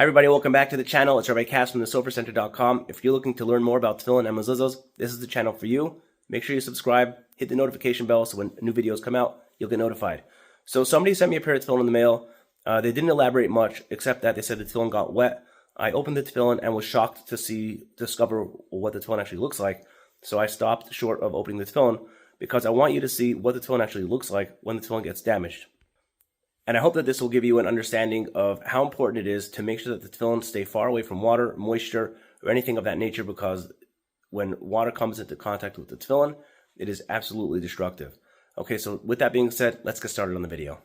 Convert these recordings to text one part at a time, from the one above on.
Hi everybody, welcome back to the channel. It's Rabbi Cass from the SoferCenter.com. If you're looking to learn more about tefillin and mezuzos, this is the channel for you. Make sure you subscribe, hit the notification bell so when new videos come out, you'll get notified. So somebody sent me a pair of tefillin in the mail. They didn't elaborate much, except that they said the tefillin got wet. I opened the tefillin and was shocked to discover what the tefillin actually looks like. So I stopped short of opening the tefillin because I want you to see what the tefillin actually looks like when the tefillin gets damaged. And I hope that this will give you an understanding of how important it is to make sure that the tefillin stay far away from water, moisture, or anything of that nature, because when water comes into contact with the tefillin, it is absolutely destructive. Okay, so with that being said, let's get started on the video.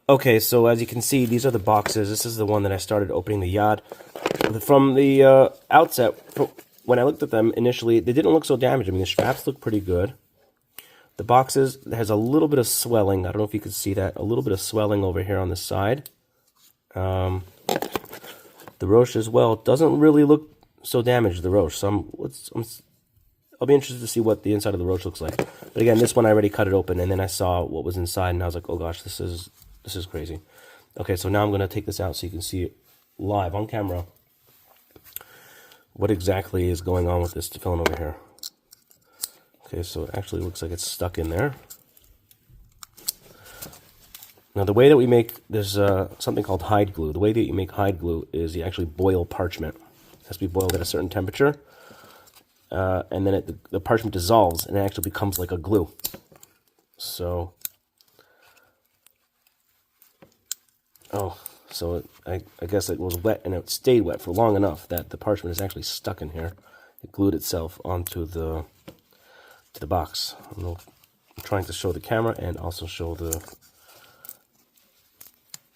Okay, so as you can see, these are the boxes. This is the one that I started opening the yad. From the outset, when I looked at them initially, they didn't look so damaged. I mean, the straps look pretty good. The boxes, there's a little bit of swelling. I don't know if you can see that. A little bit of swelling over here on the side. The rosh as well doesn't really look so damaged, the rosh. So I'll be interested to see what the inside of the rosh looks like. But again, this one I already cut it open, and then I saw what was inside, and I was like, oh gosh, this is crazy. Okay, so now I'm going to take this out so you can see it live on camera. What exactly is going on with this tefillin over here? Okay, so it actually looks like it's stuck in there. Now the way that we make, there's something called hide glue. The way that you make hide glue is you actually boil parchment. It has to be boiled at a certain temperature. And then the parchment dissolves and it actually becomes like a glue. So, I guess it was wet and it stayed wet for long enough that the parchment is actually stuck in here. It glued itself onto the box. I'm trying to show the camera and also show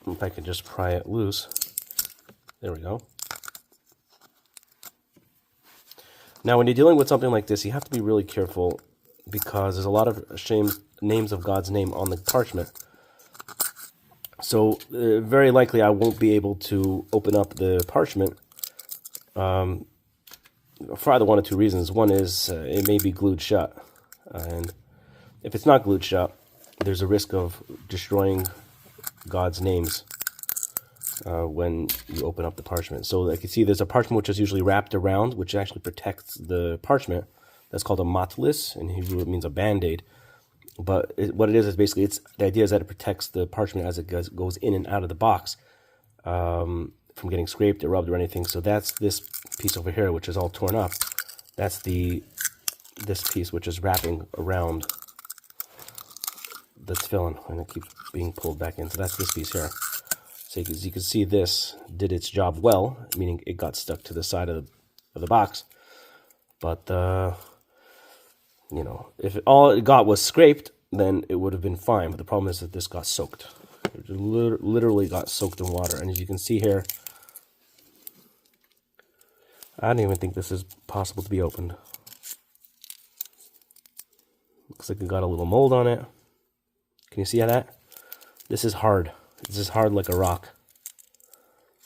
if I can just pry it loose. There we go. Now when you're dealing with something like this, you have to be really careful because there's a lot of names of God's name on the parchment. So very likely I won't be able to open up the parchment for either one of two reasons. One is it may be glued shut, and if it's not glued shut, there's a risk of destroying God's names when you open up the parchment. So like you see, there's a parchment which is usually wrapped around, which actually protects the parchment. That's called a matlis. In Hebrew, it means a band-aid. But what it is basically, the idea is that it protects the parchment as it goes in and out of the box from getting scraped or rubbed or anything. So that's this piece over here, which is all torn up. That's this piece which is wrapping around the tefillin, and it keeps being pulled back in. So that's this piece here. So as you can see, this did its job well, meaning it got stuck to the side of the box. But you know, if all it got was scraped, then it would have been fine. But the problem is that this got soaked. It literally got soaked in water. And as you can see here, I don't even think this is possible to be opened. Looks like it got a little mold on it. Can you see that? This is hard. This is hard like a rock.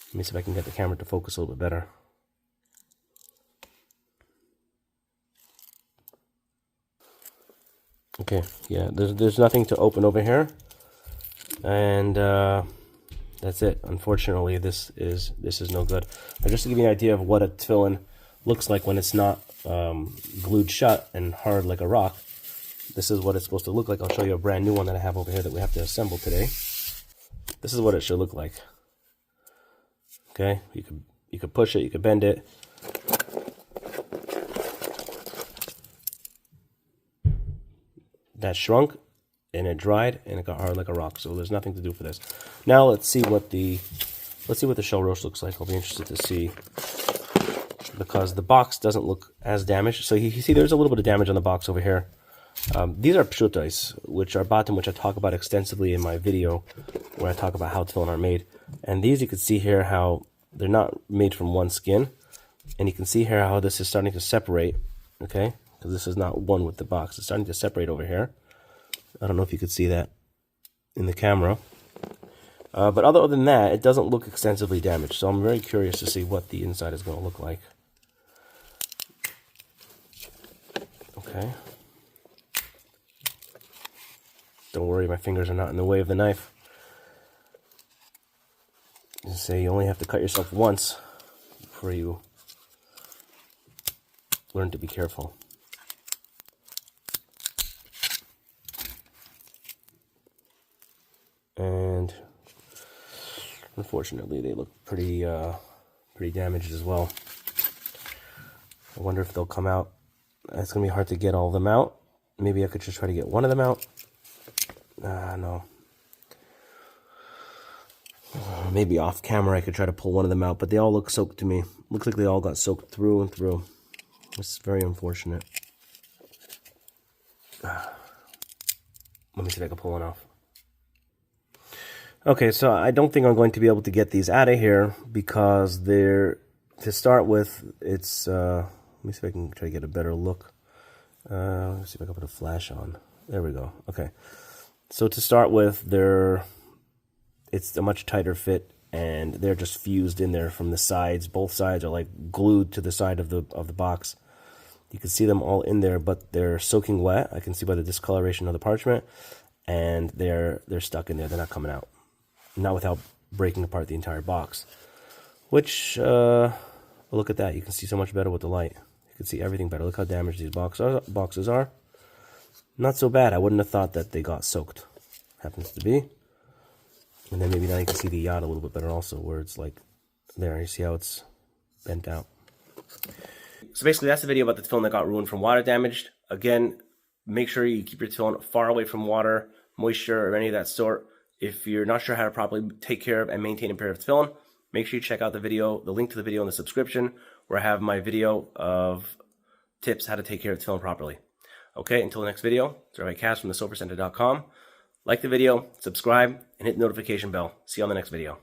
Let me see if I can get the camera to focus a little bit better. Okay, yeah, there's nothing to open over here, and that's it. Unfortunately, this is no good. Now, just to give you an idea of what a tefillin looks like when it's not glued shut and hard like a rock, this is what it's supposed to look like. I'll show you a brand new one that I have over here that we have to assemble today. This is what it should look like. Okay, you could push it, you could bend it. That shrunk and it dried and it got hard like a rock. So there's nothing to do for this. Now let's see what the shell roast looks like. I'll be interested to see, because the box doesn't look as damaged. So you see there's a little bit of damage on the box over here. These are pshutais, which are batim, which I talk about extensively in my video where I talk about how tefillin are made. And these, you can see here how they're not made from one skin. And you can see here how this is starting to separate, okay? Because this is not one with the box. It's starting to separate over here. I don't know if you could see that in the camera. But other than that, it doesn't look extensively damaged. So I'm very curious to see what the inside is going to look like. Okay. Don't worry, my fingers are not in the way of the knife. Just say you only have to cut yourself once before you learn to be careful. And unfortunately, they look pretty damaged as well. I wonder if they'll come out. It's gonna be hard to get all of them out. Maybe I could just try to get one of them out. No. Maybe off camera I could try to pull one of them out, but they all look soaked to me. Looks like they all got soaked through and through. This is very unfortunate. Let me see if I can pull one off. Okay, so I don't think I'm going to be able to get these out of here because they're, to start with, it's, let me see if I can try to get a better look. Let's see if I can put a flash on. There we go. Okay. So to start with, it's a much tighter fit, and they're just fused in there from the sides. Both sides are like glued to the side of the box. You can see them all in there, but they're soaking wet. I can see by the discoloration of the parchment, and they're stuck in there. They're not coming out. Not without breaking apart the entire box. Which, look at that. You can see so much better with the light. You can see everything better. Look how damaged these boxes are. Not so bad. I wouldn't have thought that they got soaked. Happens to be. And then maybe now you can see the yacht a little bit better also, where it's like, there, you see how it's bent out. So basically that's the video about the tefillin that got ruined from water damage. Again, make sure you keep your tefillin far away from water, moisture, or any of that sort. If you're not sure how to properly take care of and maintain a pair of tefillin, make sure you check out the link to the video in the subscription, where I have my video of tips how to take care of tefillin properly. Okay, until the next video, it's Rabbi Cass from the SoferCenter.com. Like the video, subscribe, and hit the notification bell. See you on the next video.